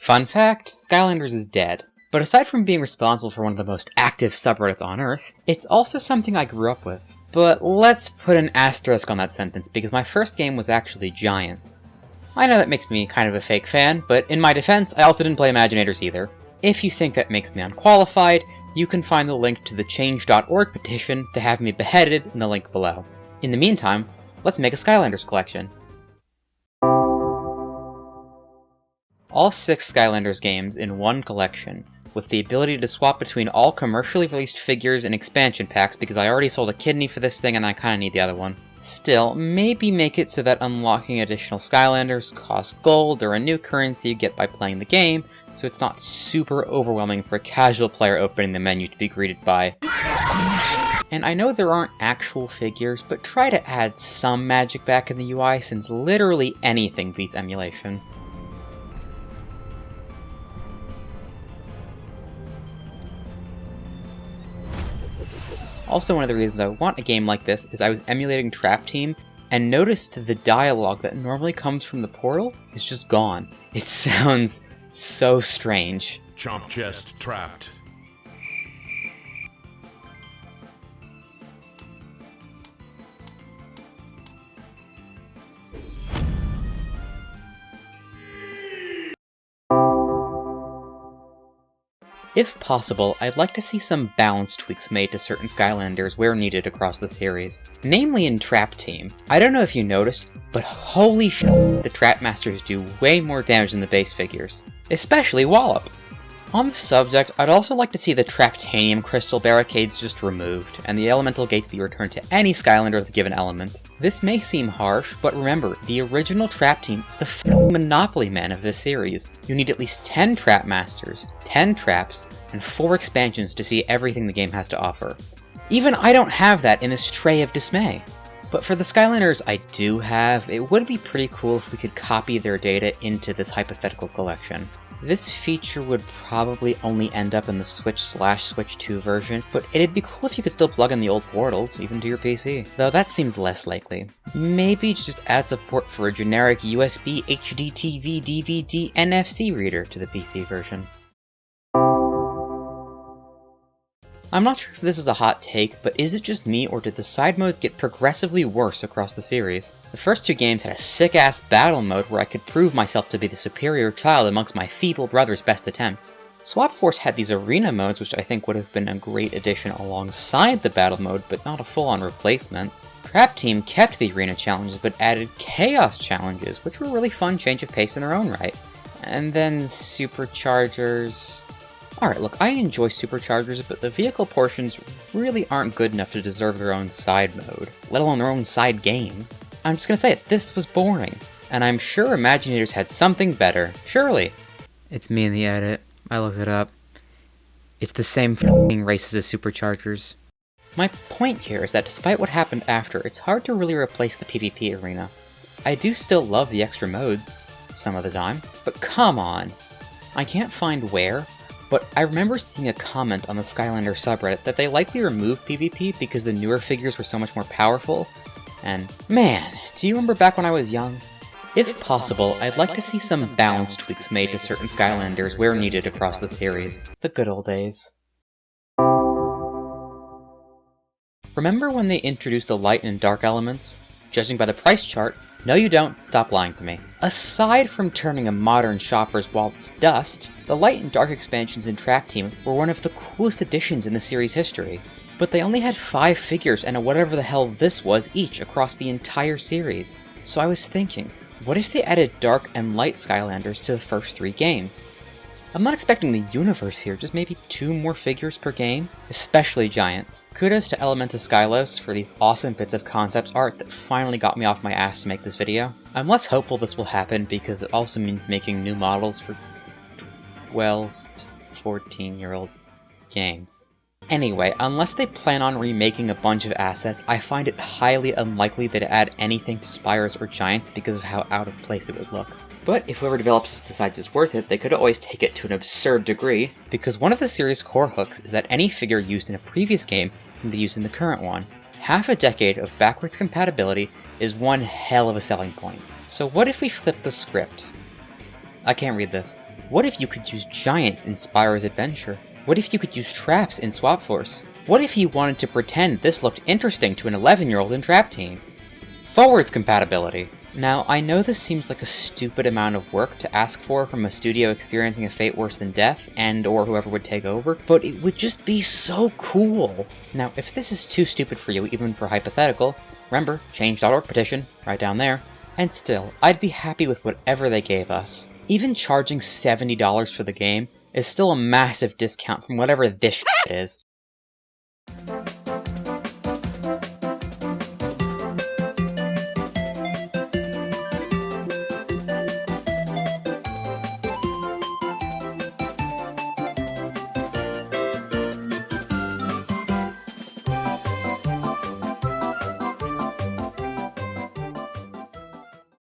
Fun fact, Skylanders is dead. But aside from being responsible for one of the most active subreddits on Earth, it's also something I grew up with. But let's put an asterisk on that sentence, because my first game was actually Giants. I know that makes me kind of a fake fan, but in my defense, I also didn't play Imaginators either. If you think that makes me unqualified, you can find the link to the change.org petition to have me beheaded in the link below. In the meantime, let's make a Skylanders collection. All 6 Skylanders games in one collection, with the ability to swap between all commercially released figures and expansion packs because I already sold a kidney for this thing and I kinda need the other one. Still, maybe make it so that unlocking additional Skylanders costs gold or a new currency you get by playing the game, so it's not super overwhelming for a casual player opening the menu to be greeted by. And I know there aren't actual figures, but try to add some magic back in the UI since literally anything beats emulation. Also, one of the reasons I want a game like this is I was emulating Trap Team and noticed the dialogue that normally comes from the portal is just gone. It sounds so strange. Chomp chest trapped. If possible, I'd like to see some balance tweaks made to certain Skylanders where needed across the series. Namely in Trap Team. I don't know if you noticed, but holy shit, the Trap Masters do way more damage than the base figures. Especially Wallop! On the subject, I'd also like to see the Traptanium crystal barricades just removed, and the elemental gates be returned to any Skylander with a given element. This may seem harsh, but remember, the original Trap Team is the f***ing Monopoly Man of this series. You need at least 10 Trap Masters, 10 traps, and 4 expansions to see everything the game has to offer. Even I don't have that in this tray of dismay. But for the Skylanders I do have, it would be pretty cool if we could copy their data into this hypothetical collection. This feature would probably only end up in the Switch/Switch 2 version, but it'd be cool if you could still plug in the old portals, even to your PC. Though that seems less likely. Maybe just add support for a generic USB HD TV DVD NFC reader to the PC version. I'm not sure if this is a hot take, but is it just me or did the side modes get progressively worse across the series? The first 2 games had a sick-ass battle mode where I could prove myself to be the superior child amongst my feeble brother's best attempts. Swap Force had these arena modes which I think would have been a great addition alongside the battle mode, but not a full-on replacement. Trap Team kept the arena challenges but added chaos challenges, which were a really fun change of pace in their own right. And then Superchargers... Alright, look, I enjoy Superchargers, but the vehicle portions really aren't good enough to deserve their own side mode, let alone their own side game. I'm just gonna say it, this was boring. And I'm sure Imaginators had something better, surely. It's me in the edit. I looked it up. It's the same f***ing race as the Superchargers. My point here is that despite what happened after, it's hard to really replace the PvP arena. I do still love the extra modes, some of the time, but come on. I can't find where, but I remember seeing a comment on the Skylander subreddit that they likely removed PvP because the newer figures were so much more powerful, and man, do you remember back when I was young? If possible, I'd like to see some balance tweaks made to certain Skylanders where needed across the series. The good old days. Remember when they introduced the light and dark elements? Judging by the price chart, no you don't, stop lying to me. Aside from turning a modern shopper's wallet to dust, the light and dark expansions in Trap Team were one of the coolest additions in the series' history. But they only had 5 figures and a whatever the hell this was each across the entire series. So I was thinking, what if they added dark and light Skylanders to the first 3 games? I'm not expecting the universe here, just maybe 2 more figures per game, especially Giants. Kudos to Elementa Skylos for these awesome bits of concept art that finally got me off my ass to make this video. I'm less hopeful this will happen because it also means making new models for 12 to 14-year-old games. Anyway, unless they plan on remaking a bunch of assets, I find it highly unlikely they'd add anything to Spyros or Giants because of how out of place it would look. But if whoever develops this decides it's worth it, they could always take it to an absurd degree, because one of the series' core hooks is that any figure used in a previous game can be used in the current one. Half a decade of backwards compatibility is one hell of a selling point. So what if we flip the script? I can't read this. What if you could use giants in Spyro's Adventure? What if you could use traps in Swap Force? What if you wanted to pretend this looked interesting to an 11-year-old in Trap Team? Forwards compatibility. Now, I know this seems like a stupid amount of work to ask for from a studio experiencing a fate worse than death, and or whoever would take over, but it would just be so cool. Now, if this is too stupid for you, even for hypothetical, remember, change.org petition, right down there. And still, I'd be happy with whatever they gave us. Even charging $70 for the game is still a massive discount from whatever this shit is.